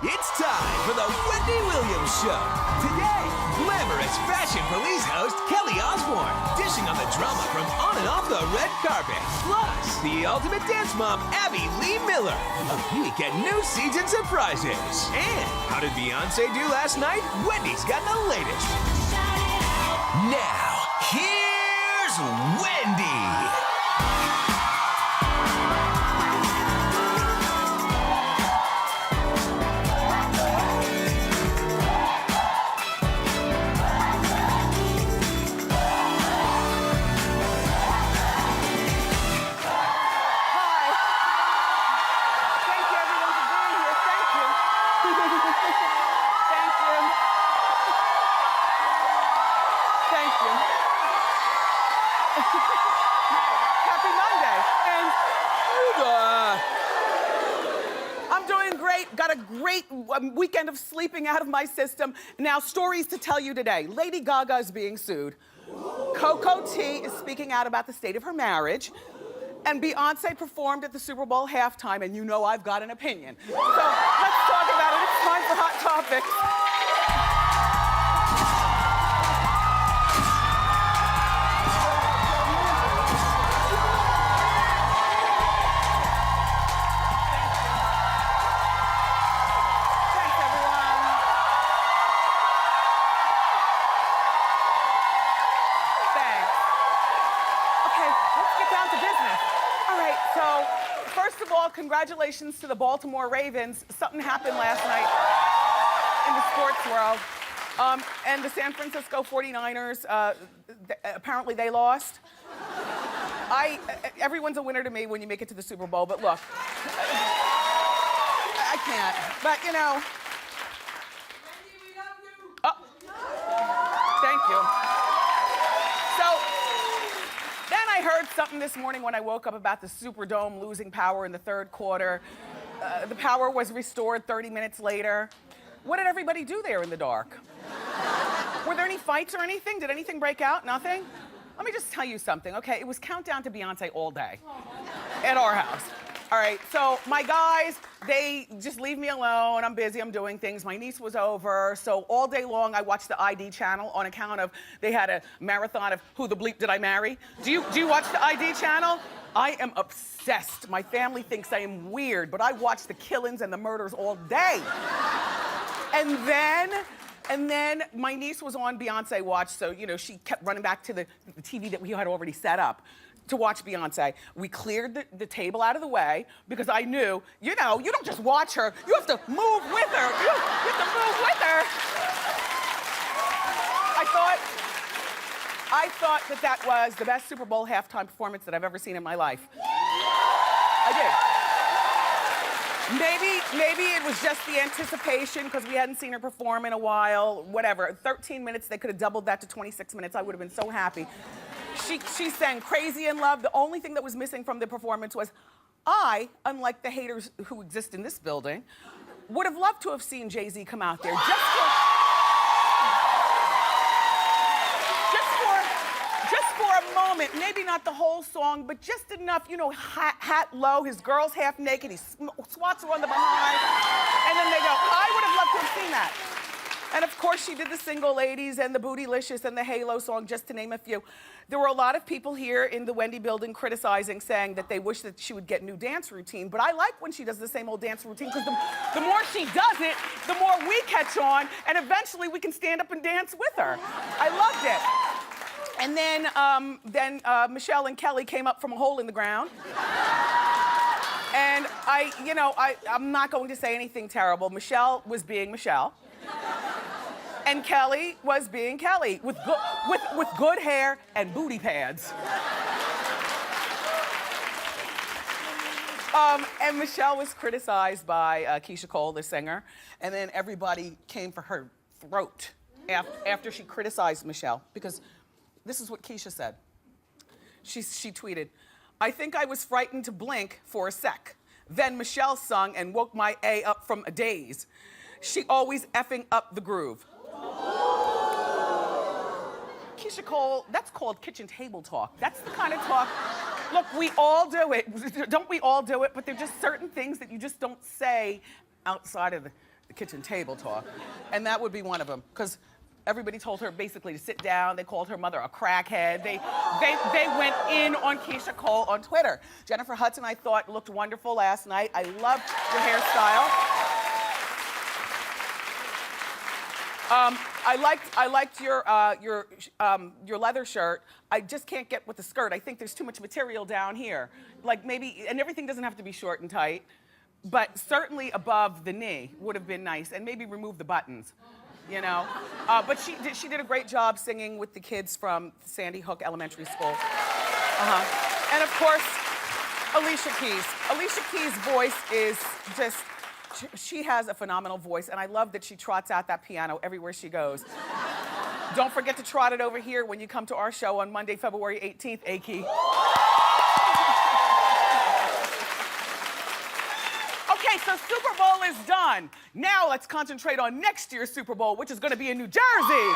It's time for the Wendy Williams Show. Today, glamorous fashion police host Kelly Osborne dishing on the drama from on and off the red carpet. Plus, the ultimate dance mom, Abby Lee Miller. A peek at new season surprises. And how did Beyonce do last night? Wendy's got the latest. Now, here's Wendy. Happy Monday. And I'm doing great. Got a great weekend of sleeping out of my system. Now, stories to tell you today. Lady Gaga is being sued. Coco T is speaking out about the state of her marriage. And Beyonce performed at the Super Bowl halftime, and you know I've got an opinion. So let's talk about it. It's time for Hot Topics. Congratulations to the Baltimore Ravens. Something happened last night in the sports world. And the San Francisco 49ers, apparently they lost. Everyone's a winner to me when you make it to the Super Bowl, but look, I can't. But you know. Wendy, we love you. Oh, thank you. Then I heard something this morning when I woke up about the Superdome losing power in the third quarter. The power was restored 30 minutes later. What did everybody do there in the dark? Were there any fights or anything? Did anything break out? Nothing? Let me just tell you something, okay? It was countdown to Beyonce all day at our house. All right, so my guys, they just leave me alone. I'm busy, I'm doing things. My niece was over, so all day long I watched the ID channel on account of they had a marathon of Who the Bleep Did I Marry? Do you watch the ID channel? I am obsessed. My family thinks I am weird, but I watch the killings and the murders all day. And then my niece was on Beyonce Watch, so you know she kept running back to the TV that we had already set up to watch Beyonce. We cleared the table out of the way because I knew, you know, you don't just watch her, you have to move with her. You have to move with her. I thought that was the best Super Bowl halftime performance that I've ever seen in my life. I did. Maybe it was just the anticipation because we hadn't seen her perform in a while, whatever. 13 minutes, they could have doubled that to 26 minutes. I would have been so happy. She sang Crazy in Love. The only thing that was missing from the performance was I, unlike the haters who exist in this building, would have loved to have seen Jay-Z come out there just for a moment. Maybe not the whole song, but just enough, you know, hat low, his girl's half naked, he swats her on the behind, and then they go. I would have loved to have seen that. And of course, she did the Single Ladies and the Bootylicious and the Halo song, just to name a few. There were a lot of people here in the Wendy building criticizing, saying that they wish that she would get new dance routine. But I like when she does the same old dance routine, because the more she does it, the more we catch on, and eventually we can stand up and dance with her. I loved it. And then Michelle and Kelly came up from a hole in the ground. And I'm not going to say anything terrible. Michelle was being Michelle. And Kelly was being Kelly with good hair and booty pads. And Michelle was criticized by Keisha Cole, the singer, and then everybody came for her throat after she criticized Michelle, because this is what Keisha said. She tweeted, "I think I was frightened to blink for a sec. Then Michelle sung and woke my A up from a daze. She always effing up the groove." Keisha Cole, that's called kitchen table talk. That's the kind of talk, look, we all do it. Don't we all do it? But there are just certain things that you just don't say outside of the the kitchen table talk. And that would be one of them, because everybody told her basically to sit down. They called her mother a crackhead. They went in on Keisha Cole on Twitter. Jennifer Hudson, I thought, looked wonderful last night. I loved your hairstyle. I liked your leather shirt. I just can't get with the skirt. I think there's too much material down here. Like maybe, and everything doesn't have to be short and tight, but certainly above the knee would have been nice, and maybe remove the buttons, you know? But she did a great job singing with the kids from Sandy Hook Elementary School. And of course, Alicia Keys. Alicia Keys' voice is just, she has a phenomenal voice, and I love that she trots out that piano everywhere she goes. Don't forget to trot it over here when you come to our show on Monday, February 18th, A-Key. Okay, so Super Bowl is done. Now let's concentrate on next year's Super Bowl, which is gonna be in New Jersey.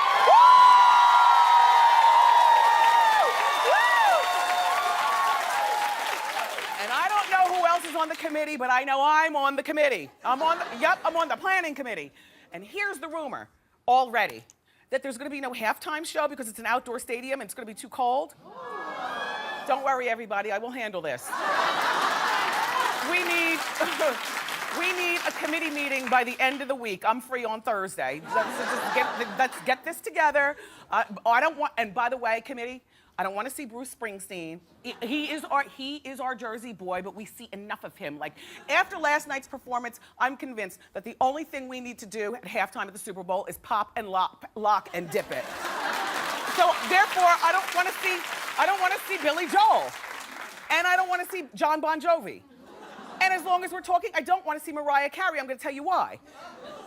Is on the committee, but I know I'm on the committee. I'm on the planning committee. And here's the rumor already that there's gonna be no halftime show because it's an outdoor stadium and it's gonna be too cold. Don't worry, everybody, I will handle this. We need a committee meeting by the end of the week. I'm free on Thursday. Let's get this together. I don't want, and by the way, committee, I don't want to see Bruce Springsteen. He is our Jersey boy, but we see enough of him. Like, after last night's performance, I'm convinced that the only thing we need to do at halftime of the Super Bowl is pop and lock and dip it. So therefore, I don't want to see Billy Joel. And I don't want to see John Bon Jovi. And as long as we're talking, I don't want to see Mariah Carey. I'm going to tell you why.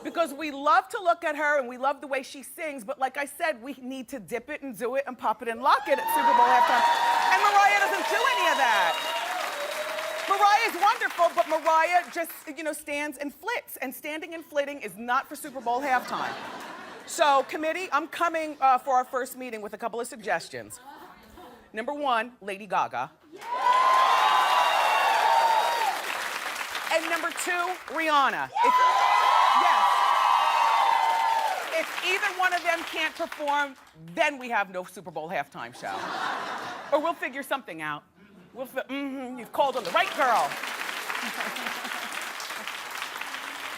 Because we love to look at her and we love the way she sings, but like I said, we need to dip it and do it and pop it and lock it at Super Bowl halftime. And Mariah doesn't do any of that. Mariah is wonderful, but Mariah just, you know, stands and flits. And standing and flitting is not for Super Bowl halftime. So, committee, I'm coming for our first meeting with a couple of suggestions. Number one, Lady Gaga. And number two, Rihanna. If either one of them can't perform, then we have no Super Bowl halftime show. Or we'll figure something out. You've called on the right girl.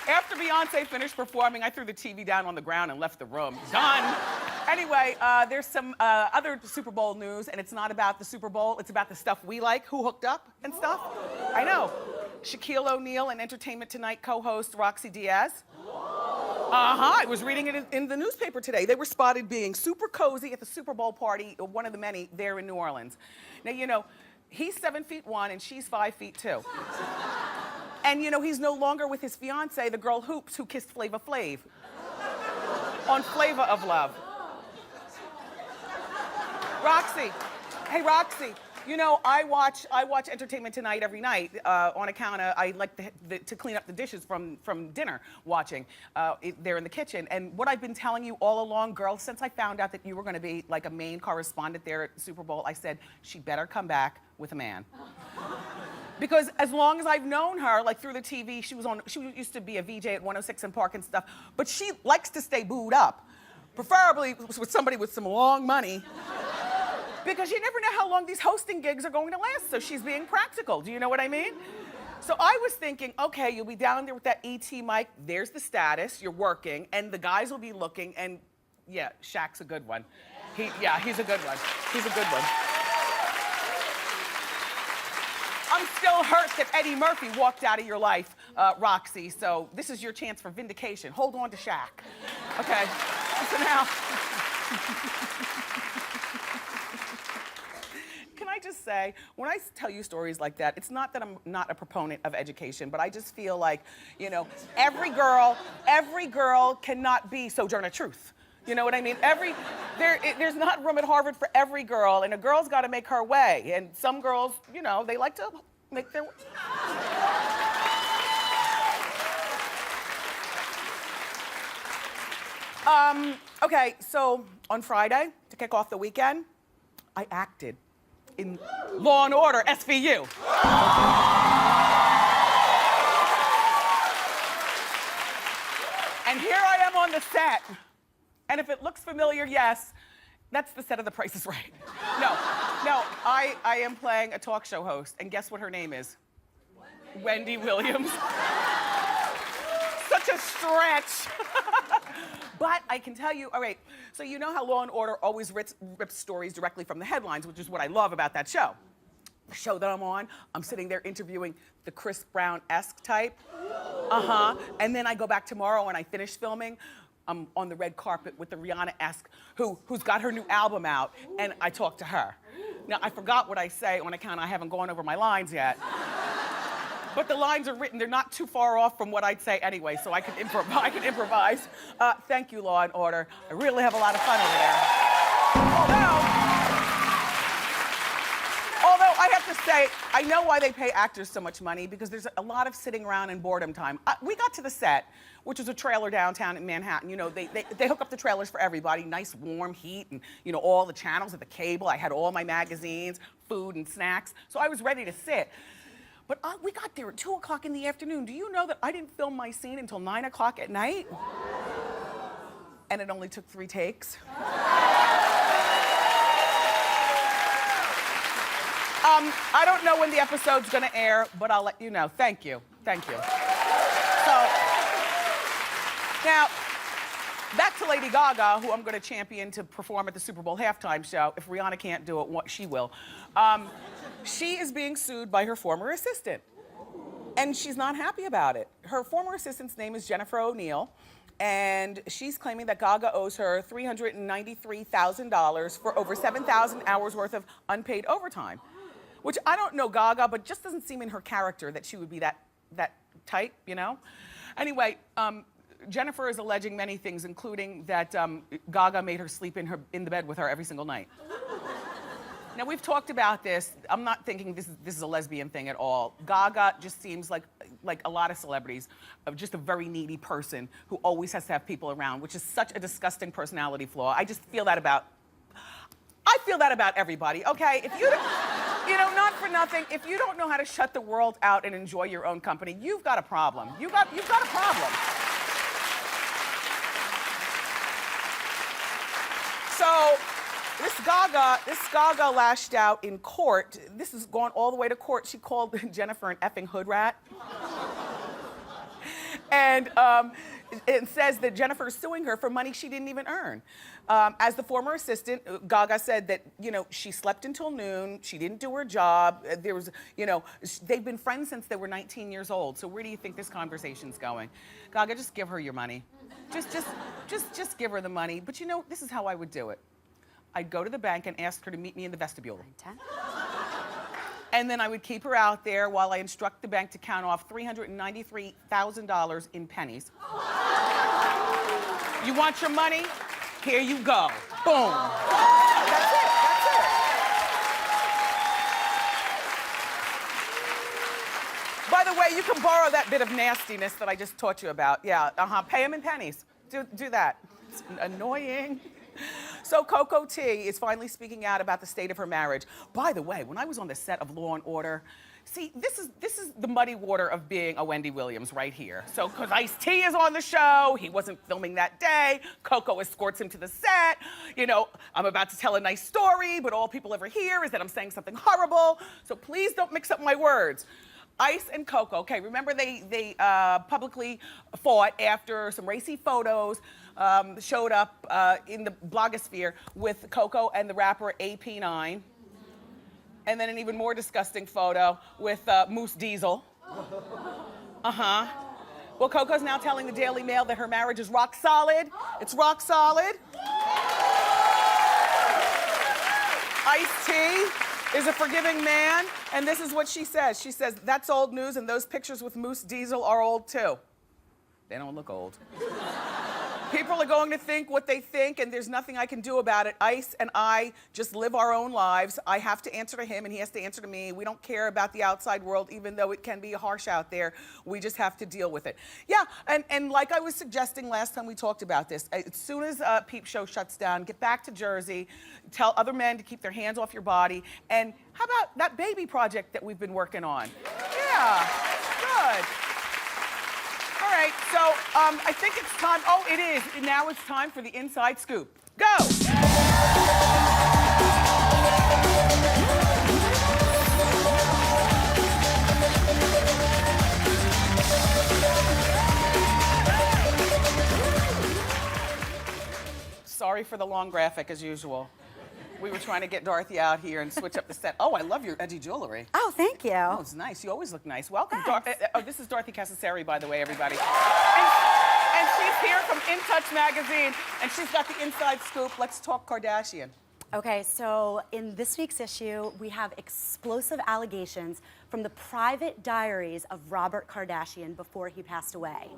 After Beyonce finished performing, I threw the TV down on the ground and left the room. Done. Anyway, there's some other Super Bowl news, and it's not about the Super Bowl, it's about the stuff we like, who hooked up and stuff. I know. Shaquille O'Neal and Entertainment Tonight co-host Roxy Diaz. I was reading it in the newspaper today. They were spotted being super cozy at the Super Bowl party, one of the many there in New Orleans. Now, you know, he's 7'1" and she's 5'2". And you know, he's no longer with his fiance, the girl Hoops, who kissed Flava Flav on Flavor of Love. Roxy, hey Roxy, you know, I watch Entertainment Tonight every night on account of, I like to clean up the dishes from dinner watching there in the kitchen. And what I've been telling you all along, girl, since I found out that you were gonna be like a main correspondent there at Super Bowl, I said, she better come back with a man. Because as long as I've known her, like through the TV, she used to be a VJ at 106 and Park and stuff, but she likes to stay booed up, preferably with somebody with some long money. Because you never know how long these hosting gigs are going to last, so she's being practical. Do you know what I mean? So I was thinking, okay, you'll be down there with that ET mic, there's the status, you're working, and the guys will be looking, and yeah, Shaq's a good one. He's a good one. He's a good one. I'm still hurt that Eddie Murphy walked out of your life, Roxy, so this is your chance for vindication. Hold on to Shaq. Okay, so now. Can I just say, when I tell you stories like that, it's not that I'm not a proponent of education, but I just feel like, you know, every girl cannot be Sojourner Truth. You know what I mean? There's not room at Harvard for every girl, and a girl's got to make her way. And some girls, you know, they like to make their way. Okay, so on Friday, to kick off the weekend, I acted in Law and Order SVU. And here I am on the set. And if it looks familiar, yes, that's the set of The Price is Right. No, I am playing a talk show host, and guess what her name is? Wendy Williams. Such a stretch. But I can tell you, all right, so you know how Law and Order always rips stories directly from the headlines, which is what I love about that show. The show that I'm on, I'm sitting there interviewing the Chris Brown-esque type. And then I go back tomorrow and I finish filming. I'm on the red carpet with the Rihanna-esque who's got her new album out, and I talk to her. Now, I forgot what I say on account I haven't gone over my lines yet. But the lines are written, they're not too far off from what I'd say anyway, so I can improvise. Thank you, Law and Order. I really have a lot of fun over there. Although I have to say, I know why they pay actors so much money, because there's a lot of sitting around and boredom time. We got to the set, which was a trailer downtown in Manhattan. You know, they hook up the trailers for everybody, nice warm heat, and you know, all the channels at the cable. I had all my magazines, food and snacks, so I was ready to sit. But we got there at 2 o'clock in the afternoon. Do you know that I didn't film my scene until 9 o'clock at night? And it only took 3 takes. I don't know when the episode's gonna air, but I'll let you know. Thank you. Thank you. So, now, back to Lady Gaga, who I'm gonna champion to perform at the Super Bowl halftime show. If Rihanna can't do it, she will. She is being sued by her former assistant, and she's not happy about it. Her former assistant's name is Jennifer O'Neill, and she's claiming that Gaga owes her $393,000 for over 7,000 hours worth of unpaid overtime, which I don't know Gaga, but just doesn't seem in her character that she would be that type, you know? Anyway, Jennifer is alleging many things, including that Gaga made her sleep in the bed with her every single night. Now, we've talked about this. I'm not thinking this is a lesbian thing at all. Gaga just seems like a lot of celebrities, of just a very needy person who always has to have people around, which is such a disgusting personality flaw. I feel that about everybody, okay? If you know, not for nothing, if you don't know how to shut the world out and enjoy your own company, you've got a problem. You've got a problem. So, this Gaga lashed out in court. This has gone all the way to court. She called Jennifer an effing hood rat. And it says that Jennifer is suing her for money she didn't even earn. As the former assistant, Gaga said that, you know, she slept until noon, she didn't do her job. There was, you know, they've been friends since they were 19 years old. So where do you think this conversation's going? Gaga, just give her your money. Just give her the money. But you know, this is how I would do it. I'd go to the bank and ask her to meet me in the vestibule. And then I would keep her out there while I instruct the bank to count off $393,000 in pennies. You want your money? Here you go. Boom. That's it. By the way, you can borrow that bit of nastiness that I just taught you about. Yeah, pay them in pennies. Do that. It's annoying. So Coco T is finally speaking out about the state of her marriage. By the way, when I was on the set of Law and Order, see, this is the muddy water of being a Wendy Williams right here. So, because Ice-T is on the show, he wasn't filming that day, Coco escorts him to the set. You know, I'm about to tell a nice story, but all people ever hear is that I'm saying something horrible. So please don't mix up my words. Ice and Coco, okay, remember they publicly fought after some racy photos showed up in the blogosphere with Coco and the rapper AP9. And then an even more disgusting photo with Moose Diesel. Well, Coco's now telling the Daily Mail that her marriage is rock solid. It's rock solid. Ice-T is a forgiving man, and this is what she says. She says, that's old news, and those pictures with Moose Diesel are old too. They don't look old. People are going to think what they think, and there's nothing I can do about it. Ice and I just live our own lives. I have to answer to him, and he has to answer to me. We don't care about the outside world, even though it can be harsh out there. We just have to deal with it. Yeah, and like I was suggesting last time we talked about this, as soon as Peep Show shuts down, get back to Jersey, tell other men to keep their hands off your body, and how about that baby project that we've been working on? Yeah, good. All right, so I think it's time. Oh, it is. Now it's time for the inside scoop. Go! Sorry for the long graphic, as usual. We were trying to get Dorothy out here and switch up the set. Oh, I love your edgy jewelry. Oh, thank you. Oh, it's nice. You always look nice. Welcome. Oh, this is Dorothy Casaseri, by the way, everybody. And she's here from In Touch magazine, and she's got the inside scoop. Let's talk Kardashian. Okay, so in this week's issue, we have explosive allegations from the private diaries of Robert Kardashian before he passed away.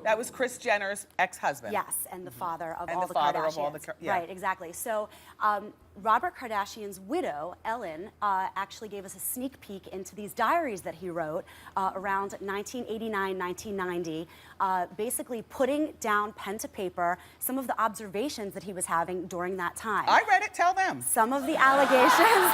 That was Kris Jenner's ex-husband. Yes, and the father of and all the the father Kardashians. of all the yeah. Right, exactly. So Robert Kardashian's widow, Ellen, actually gave us a sneak peek into these diaries that he wrote around 1989, 1990, basically putting down pen to paper some of the observations that he was having during that time. I read it, tell them. Some of the allegations,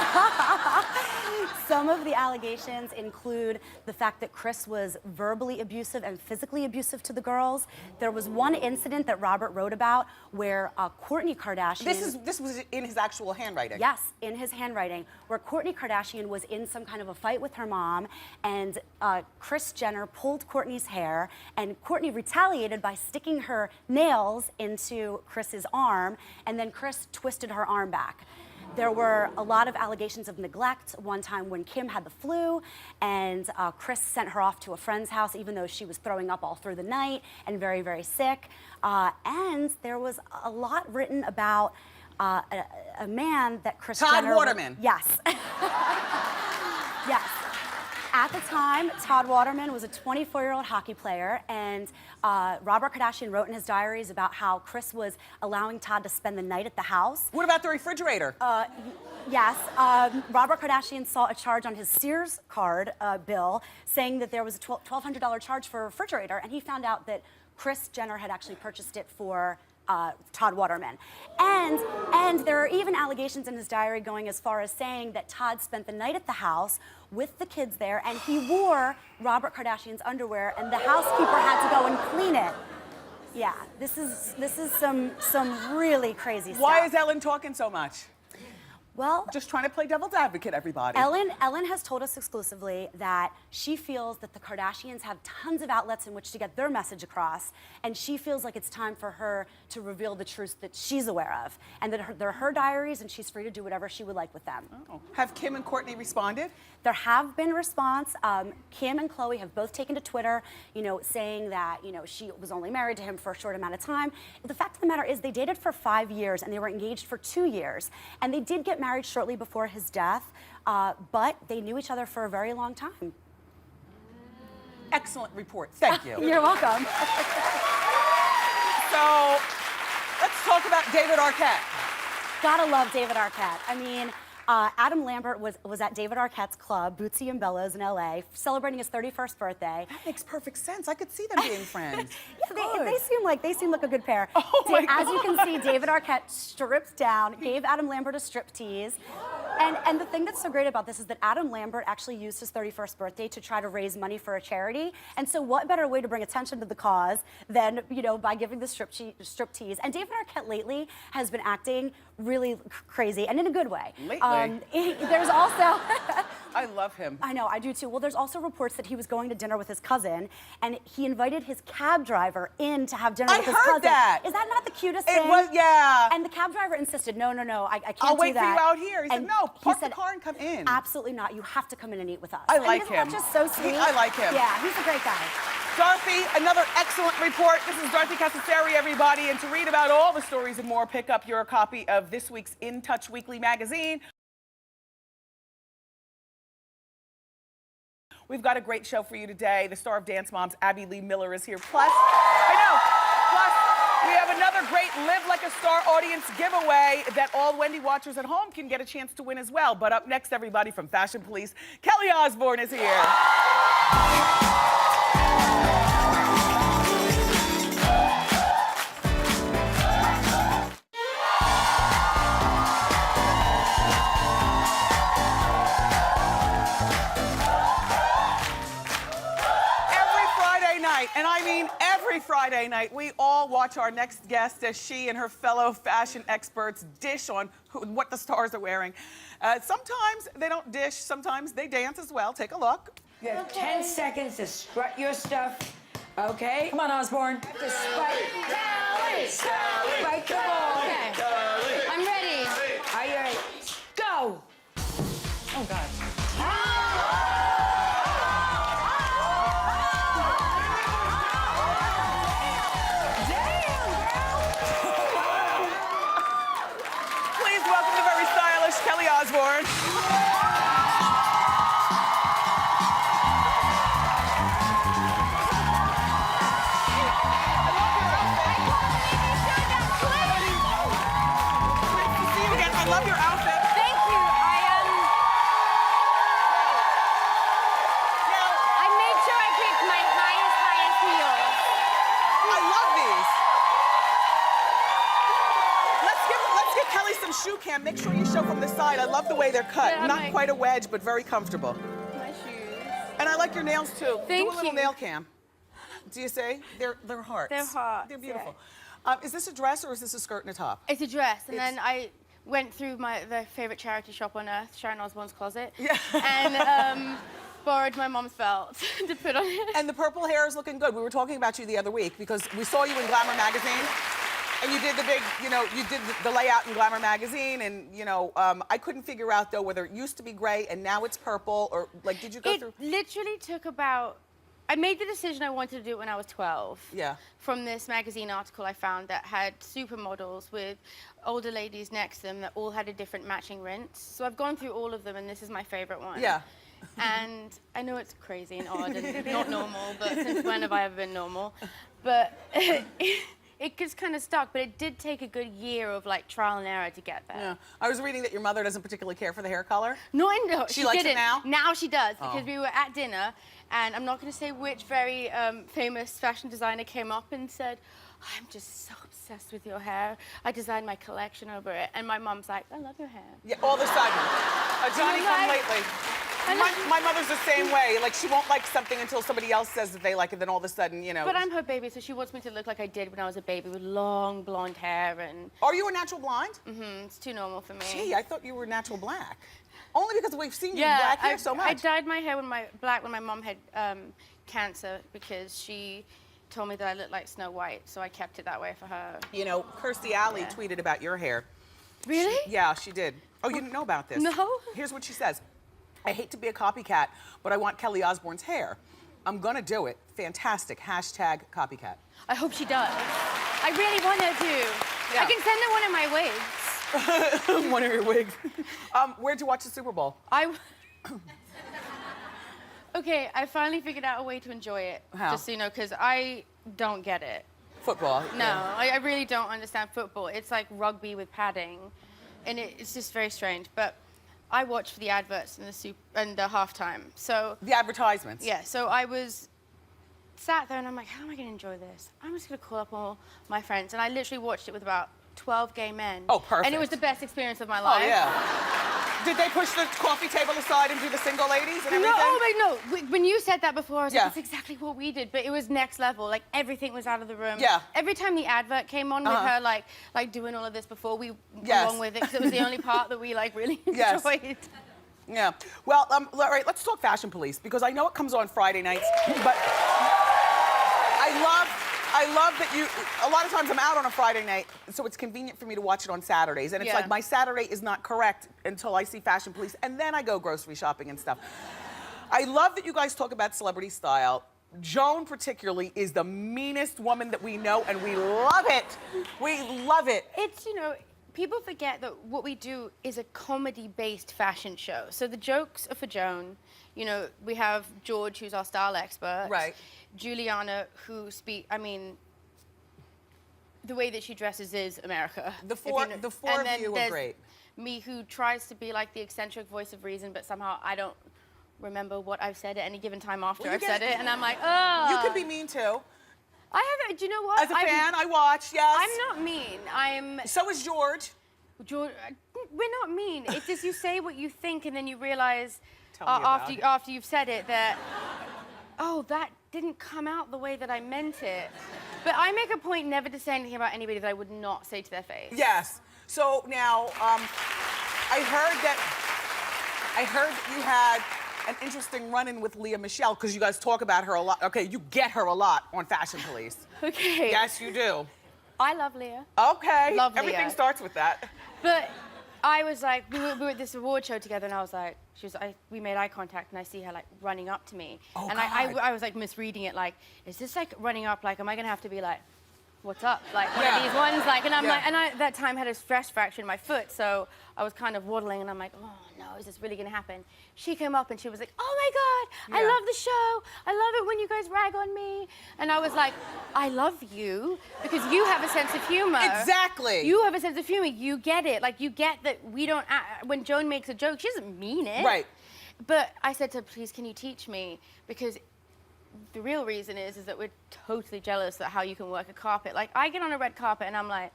some of the allegations include the fact that Kris was verbally abusive and physically abusive to the girls. There was one incident that Robert wrote about where Kourtney Kardashian. This was in his actual handwriting. Yes, in his handwriting, where Kourtney Kardashian was in some kind of a fight with her mom, and Kris Jenner pulled Kourtney's hair, and Kourtney retaliated by sticking her nails into Kris's arm, and then Kris twisted her arm back. There were a lot of allegations of neglect. One time when Kim had the flu, and Kris sent her off to a friend's house even though she was throwing up all through the night and very, very sick. And there was a lot written about a man that Kris Jenner... Todd Waterman. Yes. Yes. At the time, Todd Waterman was a 24-year-old hockey player, and Robert Kardashian wrote in his diaries about how Kris was allowing Todd to spend the night at the house. What about the refrigerator? Yes. Robert Kardashian saw a charge on his Sears card bill saying that there was a $1,200 charge for a refrigerator, and he found out that Kris Jenner had actually purchased it for Todd Waterman. And there are even allegations in his diary going as far as saying that Todd spent the night at the house with the kids there, and he wore Robert Kardashian's underwear, and the housekeeper had to go and clean it. Yeah, this is some really crazy stuff. Why is Ellen talking so much? Well, just trying to play devil's advocate, everybody. Ellen has told us exclusively that she feels that the Kardashians have tons of outlets in which to get their message across, and she feels like it's time for her to reveal the truth that she's aware of, and that they're her diaries, and she's free to do whatever she would like with them. Oh. Have Kim and Kourtney responded? There have been response. Kim and Khloe have both taken to Twitter, saying that, she was only married to him for a short amount of time. The fact of the matter is they dated for 5 years, and they were engaged for 2 years, and they did get married shortly before his death, but they knew each other for a very long time. Excellent report. Thank you. You're welcome. So, let's talk about David Arquette. Gotta love David Arquette. I mean, Adam Lambert was at David Arquette's club, Bootsy and Bellows in LA, celebrating his 31st birthday. That makes perfect sense. I could see them being friends. Yeah, they seem like a good pair. Oh my As God. you can see, David Arquette stripped down, gave Adam Lambert a striptease. And the thing that's so great about this is that Adam Lambert actually used his 31st birthday to try to raise money for a charity. And so what better way to bring attention to the cause than, by giving the striptease. And David Arquette lately has been acting really crazy, and in a good way. Lately? There's also... I love him. I know, I do too. Well, there's also reports that he was going to dinner with his cousin, and he invited his cab driver in to have dinner with his cousin. I heard that. Is that not the cutest thing? It was, yeah. And the cab driver insisted, no, I can't I'll do wait that. for you out here. He said, no, park the said, car and come in. Absolutely not. You have to come in and eat with us. I like him. Isn't that just so sweet? I like him. Yeah, he's a great guy. Dorothy, another excellent report. This is Dorothy Casaseri, everybody. And to read about all the stories and more, pick up your copy of this week's In Touch Weekly magazine. We've got a great show for you today. The star of Dance Moms, Abby Lee Miller, is here. Plus, we have another great Live Like a Star audience giveaway that all Wendy watchers at home can get a chance to win as well. But up next, everybody, from Fashion Police, Kelly Osbourne is here. And I mean Friday night, we all watch our next guest as she and her fellow fashion experts dish on what the stars are wearing. Sometimes they don't dish, sometimes they dance as well. Take a look. You have 10 seconds to strut your stuff. Okay? Come on, Osborne. To spike. Spike the ball. Okay. I'm ready. Are you ready? Go! Oh, God. Please welcome the very stylish Kelly Osbourne. I love your outfit. Thank you. I made sure I picked my highest heels. I love these. Let's give Kelly some shoe cam. Make sure you show from the side. I love the way they're cut. Yeah, Not quite a wedge, but very comfortable. My shoes. And I like your nails too. Thank Do a little you. nail cam. Do you say? They're hearts. They're hearts, They're beautiful. Is this a dress or is this a skirt and a top? It's a dress, and It's- then I went through the favorite charity shop on earth, Sharon Osbourne's closet, Yeah. and borrowed my mom's belt to put on it. And the purple hair is looking good. We were talking about you the other week because we saw you in Glamour magazine. And you did the big, you did the layout in Glamour magazine, and I couldn't figure out though whether it used to be gray and now it's purple, or like, did you go through? It literally took about. I made the decision I wanted to do it when I was 12. Yeah. From this magazine article I found that had supermodels with older ladies next to them that all had a different matching rinse. So I've gone through all of them, and this is my favorite one. Yeah. And I know it's crazy and odd and not normal, but since when have I ever been normal? But it just kind of stuck, but it did take a good year of like trial and error to get there. Yeah. I was reading that your mother doesn't particularly care for the hair color. No, she likes it didn't. now? Now she does, because Oh. we were at dinner, and I'm not going to say which very famous fashion designer came up and said, I'm just so obsessed with your hair. I designed my collection over it. And my mom's like, I love your hair. Yeah, all of a sudden. Johnny You're come right. lately. I know. My mother's the same way. Like, she won't like something until somebody else says that they like it, then all of a sudden, But I'm her baby, so she wants me to look like I did when I was a baby with long blonde hair, and Are you a natural blonde? it's too normal for me. Gee, I thought you were natural black. Only because we've seen you black hair so much. I dyed my hair black when my mom had cancer, because she told me that I looked like Snow White, so I kept it that way for her. Kirstie Alley Yeah. tweeted about your hair. Really? Yeah, she did. Oh, you didn't know about this? No. Here's what she says. I hate to be a copycat, but I want Kelly Osbourne's hair. I'm gonna do it. Fantastic. Hashtag copycat. I hope she does. I really want her to. Yeah. I can send her one of my wigs. One of your wigs. Where'd you watch the Super Bowl? Okay, I finally figured out a way to enjoy it. How? Just so you know, because I don't get it. Football. No, yeah. I really don't understand football. It's like rugby with padding, and it's just very strange. But I watch for the adverts and the halftime. So The advertisements. yeah, so I was sat there and I'm like, how am I going to enjoy this? I'm just going to call up all my friends, and I literally watched it with about 12 gay men. Oh, perfect. And it was the best experience of my Oh, life. yeah. Did they push the coffee table aside and do the single ladies and everything? No, oh wait, no. When you said that before, I was Yeah. like, that's exactly what we did. But it was next level. Like, everything was out of the room. Yeah. Every time the advert came on with her, like doing all of this before, we Yes. along with it, because it was the only part that we, like, really Yes. enjoyed. Yeah. Well, all right, let's talk Fashion Police, because I know it comes on Friday nights, but I love that a lot of times I'm out on a Friday night, so it's convenient for me to watch it on Saturdays. And it's Yeah. like my Saturday is not correct until I see Fashion Police, and then I go grocery shopping and stuff. I love that you guys talk about celebrity style. Joan particularly is the meanest woman that we know, and we love it. We love it. It's, people forget that what we do is a comedy-based fashion show. So the jokes are for Joan. We have George, who's our style expert. Right. Juliana, the way that she dresses is America. The four And of then you are there's great. Me, who tries to be like the eccentric voice of reason, but somehow I don't remember what I've said at any given time after Well, I've said it, and I'm like, oh. You could be mean too. Do you know what? As a fan, I watch, yes. I'm not mean. So is George. George, we're not mean. It's just you say what you think, and then you realize Tell me about it. after you've said it that, oh, that didn't come out the way that I meant it. But I make a point never to say anything about anybody that I would not say to their face. Yes. So now, I heard you had an interesting run-in with Leah Michelle because you guys talk about her a lot. Okay, you get her a lot on Fashion Police. Okay. Yes, you do. I love Leah. Okay. Love Everything Leah. starts with that. But I was like, we were at this award show together, and I was like, we made eye contact, and I see her like running up to me, Oh, and God. I was like misreading it, like, is this like running up? Like, am I gonna have to be like, what's up? Like one Yeah. of these ones, like, and I'm Yeah. like, and I that time had a stress fracture in my foot, so I was kind of waddling, and I'm like, oh no, is this really gonna happen? She came up and she was like, oh my God, I Yeah. love the show. I love it when you guys rag on me. And I was like, I love you because you have a sense of humor. Exactly. You have a sense of humor. You get it. Like, you get that we don't, when Joan makes a joke, she doesn't mean it. Right. But I said to her, please, can you teach me? Because the real reason is that we're totally jealous of how you can work a carpet. Like, I get on a red carpet and I'm like,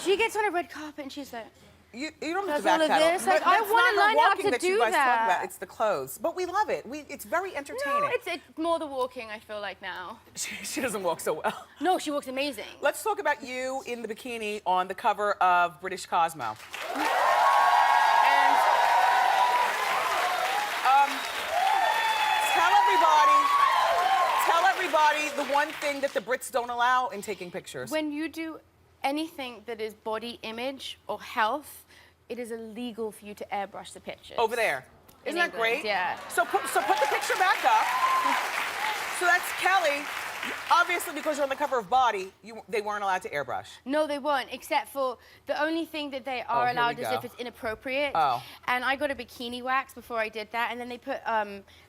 she gets on a red carpet and she's like, You don't have Does to back all of that this? up. Like, But I that's wanna not her learn how walking to that do you guys talk that. about. It's the clothes. But we love it. It's very entertaining. no, it's more the walking, I feel like now. She doesn't walk so well. No, she walks amazing. Let's talk about you in the bikini on the cover of British Cosmo. And tell everybody the one thing that the Brits don't allow in taking pictures. When you do anything that is body image or health, it is illegal for you to airbrush the pictures. Over there. Isn't that England, great? yeah. So put the picture back up. So that's Kelly. Obviously, because you're on the cover of Body, they weren't allowed to airbrush. No, they weren't, except for the only thing that they are here we allowed is go. if it's inappropriate. Oh. And I got a bikini wax before I did that, and then they put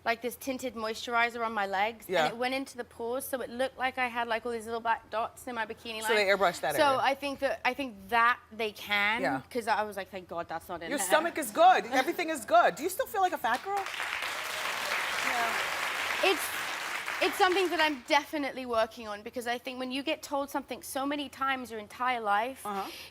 like this tinted moisturizer on my legs, Yeah. and it went into the pores, so it looked like I had like all these little black dots in my bikini line. So they airbrushed that So area. I think that they can, Yeah. because I was like, thank God that's not in Your there. stomach is good. Everything is good. Do you still feel like a fat girl? It's something that I'm definitely working on, because I think when you get told something so many times your entire life,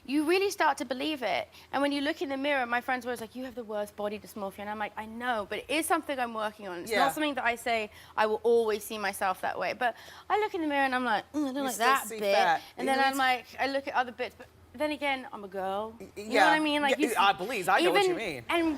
you really start to believe it. And when you look in the mirror, my friends were always like, you have the worst body dysmorphia. And I'm like, I know, but it is something I'm working on. It's Yeah. not something that I say I will always see myself that way. But I look in the mirror and I'm like, I don't like still that see bit. fat. And then You I'm need- like, I look at other bits. But then again, I'm a girl. You know Yeah. what I mean? Like, Yeah, you, I believe. I know what you mean. And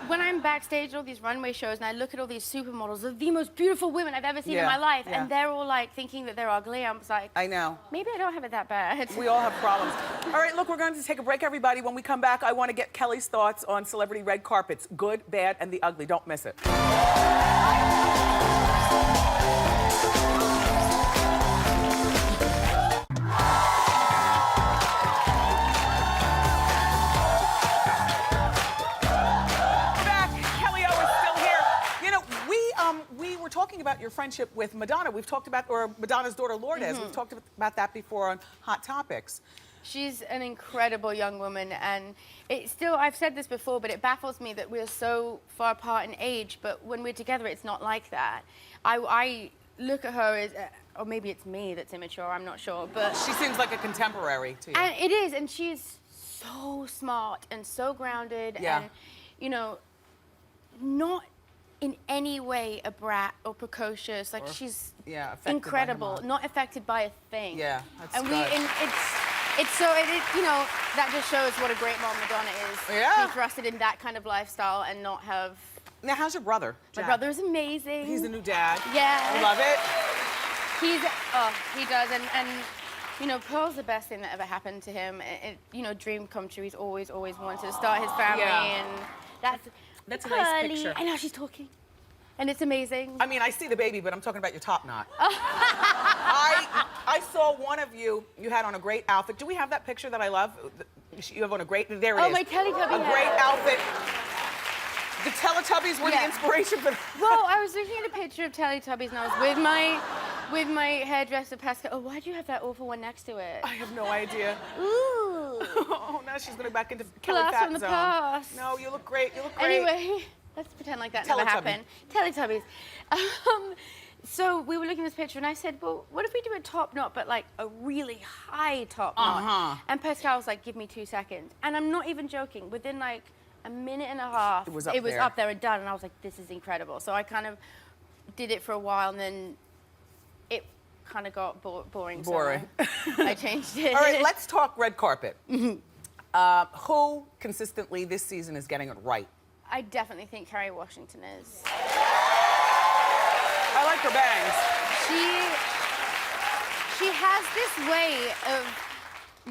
when I'm backstage at all these runway shows and I look at all these supermodels, they're the most beautiful women I've ever seen in Yeah, my life, yeah. and they're all like thinking that they're ugly. I'm just like, I know. maybe I don't have it that bad. We all have problems. All right, look, we're going to take a break, everybody. When we come back, I want to get Kelly's thoughts on celebrity red carpets. Good, bad, and the ugly. Don't miss it. We were talking about your friendship with Madonna. We've talked about, or Madonna's daughter Lourdes. We've talked about that before on Hot Topics. She's an incredible young woman, and it still, I've said this before, but it baffles me that we're so far apart in age, but when we're together, it's not like that. I look at her as, or maybe it's me that's immature, I'm not sure, but... She seems like a contemporary to you. And it is, and she's so smart and so grounded, Yeah. and, you know, not in any way a brat or precocious. Like, she's affected by her incredible, mom. not affected by a thing. Yeah, that's and good. It's so, you know, that just shows what a great mom Madonna is. Yeah. Be thrusted in that kind of lifestyle and not have... Now, how's your brother? My Jack? brother is amazing. He's the new dad. Yeah. You love it? He does, and you know, Pearl's the best thing that ever happened to him. You know, dream come true. He's always wanted to start his family, Yeah. and That's a nice Curly. picture. I know, she's talking, and it's amazing. I mean, I see the baby, but I'm talking about your top knot. I saw one of you had on a great outfit. Do we have that picture that I love? You have on a great, there it is. Oh, my Teletubby A hat. great outfit. The Teletubbies were the Yeah. inspiration for Well, I was looking at a picture of Teletubbies, and I was with my hairdresser, Pascal. Oh, why'd you have that awful one next to it? I have no idea. Ooh. Oh, now she's going back into Kelly Blast Fat from the Zone. past. No, you look great. You look great. Anyway, let's pretend like that never Teletubby. happened. Teletubbies. So we were looking at this picture, and I said, well, what if we do a top knot, but like a really high top knot? And Pascal was like, give me 2 seconds. And I'm not even joking. Within like a minute and a half, It was up there and done. And I was like, this is incredible. So I kind of did it for a while, and then kind of got boring. Boring. So I changed it. All right, let's talk red carpet. Who consistently this season is getting it right? I definitely think Kerry Washington is. I like her bangs. She has this way of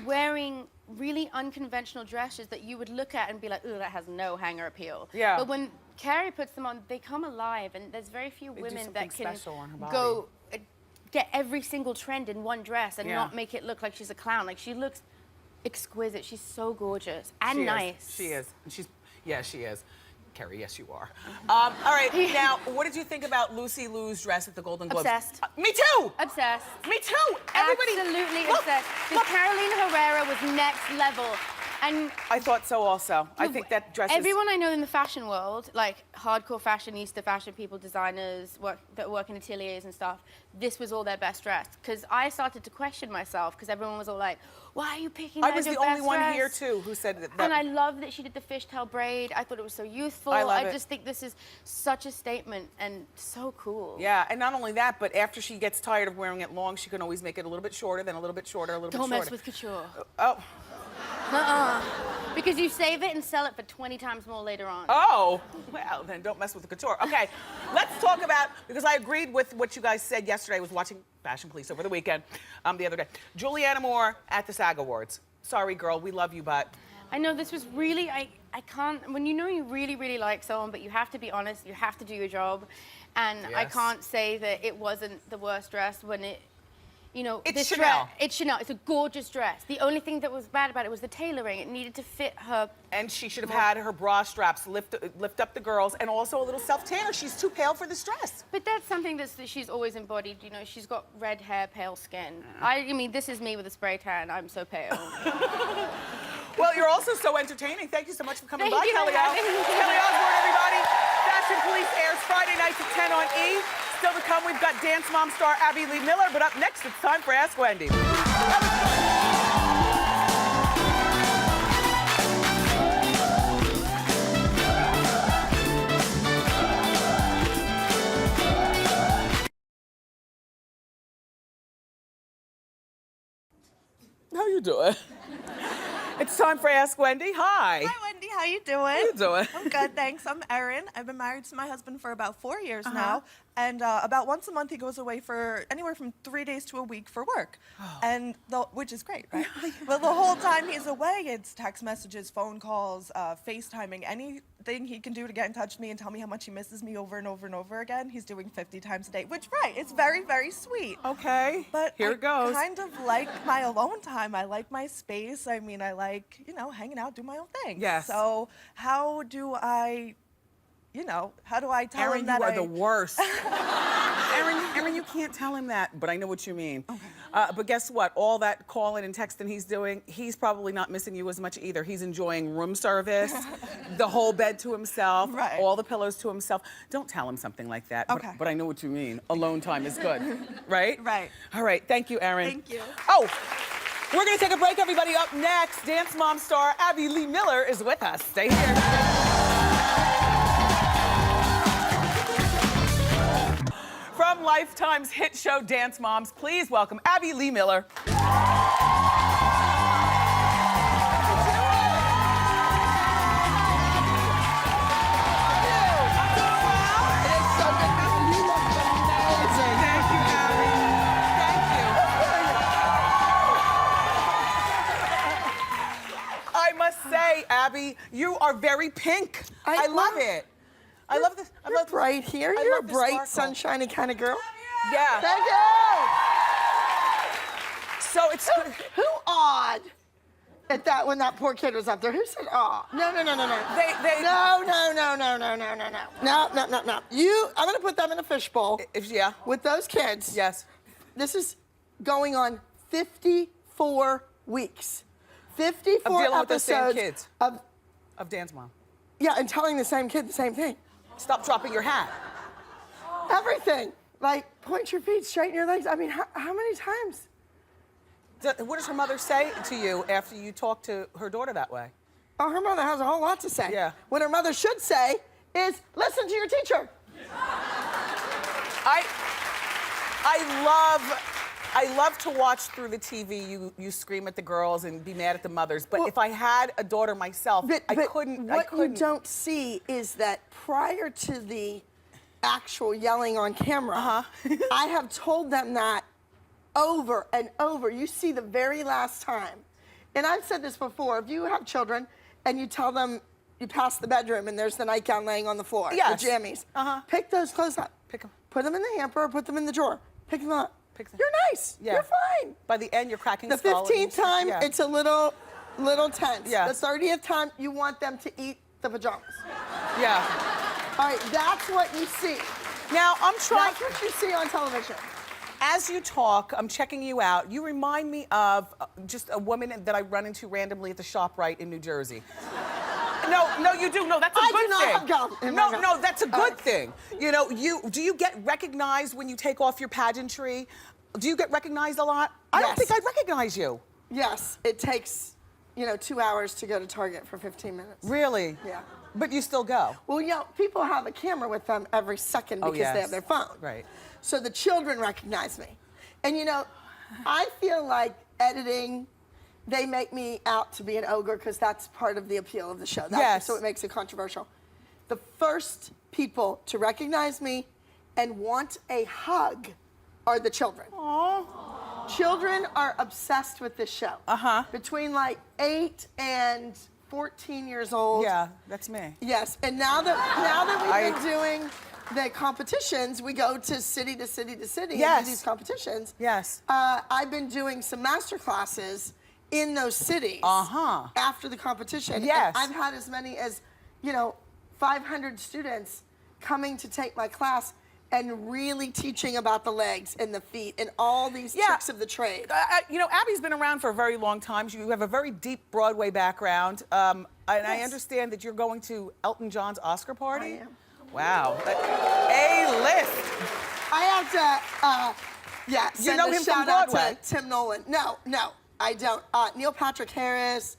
wearing really unconventional dresses that you would look at and be like, ooh, that has no hanger appeal. Yeah. But when Kerry puts them on, they come alive, and there's very few women that can go get every single trend in one dress and not make it look like she's a clown. Like, she looks exquisite. She's so gorgeous and nice. She is. And she is. Kerry, yes, you are. All right, now, what did you think about Lucy Liu's dress at the Golden Globes? Obsessed. Me too! Obsessed. Me too! Everybody. Absolutely obsessed. Because Carolina Herrera was next level. And I thought so also. I think that dress everyone I know in the fashion world, like hardcore fashionista, fashion people, designers that work in ateliers and stuff, this was all their best dress. Because I started to question myself, because everyone was all like, why are you picking that as your best dress? I was the only one here, too, who said that. And I love that she did the fishtail braid. I thought it was so youthful. I just think this is such a statement and so cool. Yeah, and not only that, but after she gets tired of wearing it long, she can always make it a little bit shorter, then a little bit shorter, a little bit shorter. Don't mess with couture. Oh. Because you save it and sell it for 20 times more later on. Oh, well, then don't mess with the couture. Okay, let's talk about, because I agreed with what you guys said yesterday. I was watching Fashion Police over the weekend, the other day. Julianne Moore at the SAG Awards. Sorry, girl, we love you, but... I know this was really, I can't, when you know you really, really like someone, but you have to be honest, you have to do your job. And I can't say that it wasn't the worst dress when it, you know, it's Chanel. It's Chanel. It's a gorgeous dress. The only thing that was bad about it was the tailoring. It needed to fit her. And she should have had her bra straps lift up the girls, and also a little self-tanner. She's too pale for this dress. But that's something that she's always embodied. You know, she's got red hair, pale skin. I mean, this is me with a spray tan. I'm so pale. Well, you're also so entertaining. Thank you so much for coming by, Kelly. Kelly Osborne, everybody. Fashion Police airs Friday nights at 10 on E! Still to come, we've got Dance Mom star Abby Lee Miller, but up next, it's time for Ask Wendy. How you doing? It's time for Ask Wendy. Hi. Hi, Wendy. How you doing? How you doing? I'm good, thanks. I'm Erin. I've been married to my husband for about 4 years now, and about once a month he goes away for anywhere from 3 days to a week for work, and which is great, right? But the whole time he's away, it's text messages, phone calls, FaceTiming, anything he can do to get in touch with me and tell me how much he misses me over and over and over again. He's doing 50 times a day, which, it's very, very sweet. Okay, but here it goes. I kind of like my alone time. I like my space. I mean, I like, hanging out, do my own thing. Yes. So how do I tell him that you are the worst. Erin, you can't tell him that, but I know what you mean. Okay. But guess what? All that calling and texting he's doing, he's probably not missing you as much either. He's enjoying room service, the whole bed to himself, all the pillows to himself. Don't tell him something like that, but I know what you mean. Alone time is good, right? Right. All right, thank you, Erin. Thank you. Oh, we're gonna take a break, everybody. Up next, Dance Mom star Abby Lee Miller is with us. Stay here. From Lifetime's hit show Dance Moms, please welcome Abby Lee Miller. I must say, Abby, you are very pink. I love it. I love this. You're bright here. You're a bright, sunshiny kind of girl. Yeah. Thank you. So it's who awed at that when that poor kid was up there? Who said aw? No. No. No. I'm gonna put them in a fishbowl. Yeah. With those kids. Yes. This is going on 54 weeks. 54 of dealing episodes with the same kids. Of Dance Mom. Yeah, and telling the same kid the same thing. Stop dropping your hat. Everything. Like, point your feet, straighten your legs. I mean, how many times? What does her mother say to you after you talk to her daughter that way? Oh, her mother has a whole lot to say. Yeah. What her mother should say is, listen to your teacher. I love I love to watch through the TV. You scream at the girls and be mad at the mothers. But if I had a daughter myself, I couldn't. What you don't see is that prior to the actual yelling on camera, I have told them that over and over. You see the very last time. And I've said this before, if you have children and you tell them you pass the bedroom and there's the nightgown laying on the floor, the jammies, pick those clothes up. Pick them. Put them in the hamper or put them in the drawer. Pick them up. You're nice. Yeah. You're fine. By the end, you're cracking the skull. The 15th time, it's a little tense. Yeah. The 30th time, you want them to eat the pajamas. Yeah. All right, that's what you see. Now, I'm trying. That's what you see on television. As you talk, I'm checking you out. You remind me of just a woman that I run into randomly at the ShopRite in New Jersey. No, you do. No, that's a good thing. I do not have gum. No, that's a good thing. You know, do you get recognized when you take off your pageantry? Do you get recognized a lot? I don't think I'd recognize you. Yes, it takes, 2 hours to go to Target for 15 minutes. Really? Yeah. But you still go? Well, people have a camera with them every second because they have their phone. Right. So the children recognize me. And I feel like editing, they make me out to be an ogre because that's part of the appeal of the show. So it makes it controversial. The first people to recognize me and want a hug are the children. Aww. Children are obsessed with this show. Between like 8 and 14 years old. Yeah, that's me. Yes, and now that we've been doing the competitions, we go to city to city to city and do these competitions. Yes. I've been doing some master classes in those cities after the competition. Yes. And I've had as many as, 500 students coming to take my class and really teaching about the legs and the feet and all these tricks of the trade. Abby's been around for a very long time. You have a very deep Broadway background. And I understand that you're going to Elton John's Oscar party? I am. Wow. A-list. I have to, send know him a shout from out Broadway? to Tim Nolan. No, I don't. Neil Patrick Harris,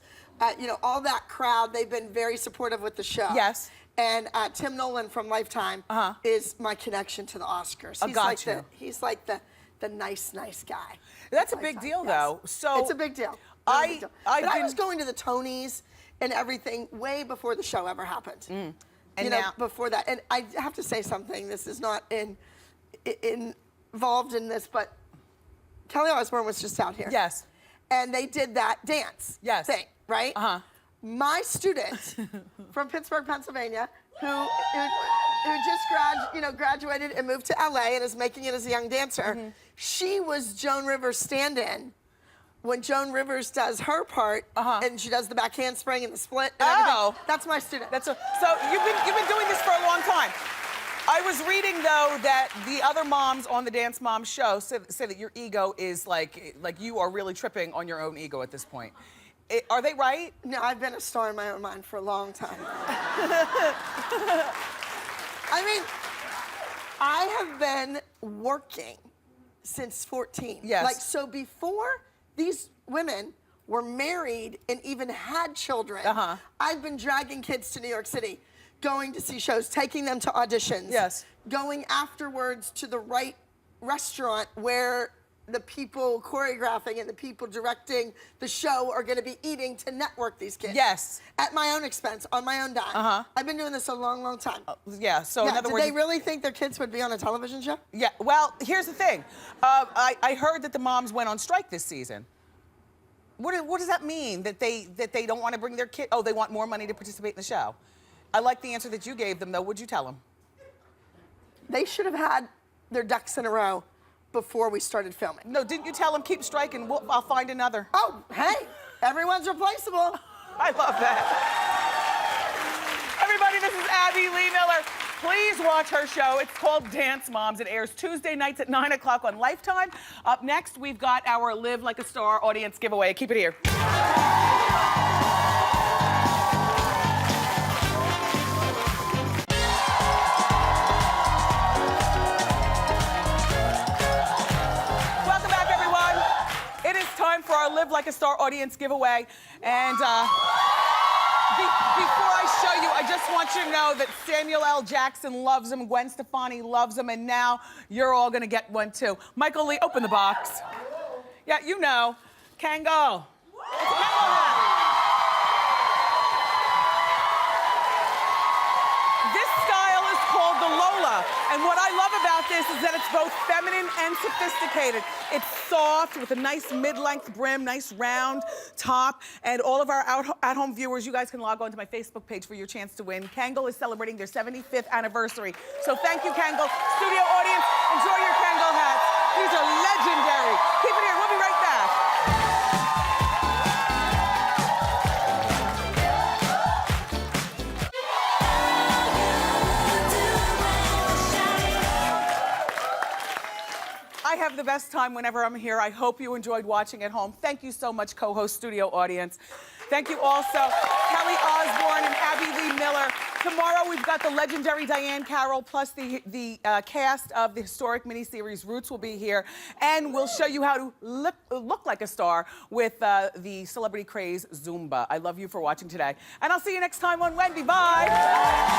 all that crowd, they've been very supportive with the show. Yes. And Tim Nolan from Lifetime is my connection to the Oscars. He's like the nice guy. That's a big deal, though. So it's a big deal. I was going to the Tonys and everything way before the show ever happened. And before that. And I have to say something. This is not involved in this, but Kelly Osbourne was just out here. Yes. And they did that dance thing, right? My student from Pittsburgh, Pennsylvania, who just graduated and moved to LA and is making it as a young dancer, she was Joan Rivers' stand-in when Joan Rivers does her part, and she does the back handspring and the split and everything. That's my student. So you've been doing this for a long time. I was reading, though, that the other moms on the Dance Moms show say that your ego is like you are really tripping on your own ego at this point. Are they right? No, I've been a star in my own mind for a long time. I mean, I have been working since 14. Yes. So before these women were married and even had children, I've been dragging kids to New York City, going to see shows, taking them to auditions, going afterwards to the right restaurant where the people choreographing and the people directing the show are going to be eating to network these kids. Yes. At my own expense, on my own dime. I've been doing this a long, long time. So in other words, did they really think their kids would be on a television show? Yeah. Well, here's the thing. I heard that the moms went on strike this season. What does that mean? That they don't want to bring their kid? Oh, they want more money to participate in the show. I like the answer that you gave them, though. What'd you tell them? They should have had their ducks in a row before we started filming. No, didn't you tell them keep striking? I'll find another. Oh, hey, everyone's replaceable. I love that. Everybody, this is Abby Lee Miller. Please watch her show. It's called Dance Moms. It airs Tuesday nights at 9 o'clock on Lifetime. Up next, we've got our Live Like a Star audience giveaway. Keep it here. For our Live Like a Star audience giveaway. And before I I show you, I just want you to know that Samuel L. Jackson loves him, Gwen Stefani loves him, and now you're all gonna get one too. Michael Lee, open the box. Yeah, you know, Kangol. It's a Kangol hat. This style is called the Lola, and what I love about this is that it's both feminine and sophisticated. It's soft with a nice mid-length brim, nice round top, and all of our at-home viewers, you guys can log on to my Facebook page for your chance to win. Kangol is celebrating their 75th anniversary, so thank you, Kangol. Studio audience, enjoy your Kangol hats. These are legendary. Keep it here, we'll be right back. I have the best time whenever I'm here. I hope you enjoyed watching at home. Thank you so much, co-host, studio audience. Thank you also, Kelly Osbourne and Abby Lee Miller. Tomorrow we've got the legendary Diane Carroll plus the cast of the historic miniseries Roots will be here. And we'll show you how to look like a star with the celebrity craze Zumba. I love you for watching today. And I'll see you next time on Wendy. Bye.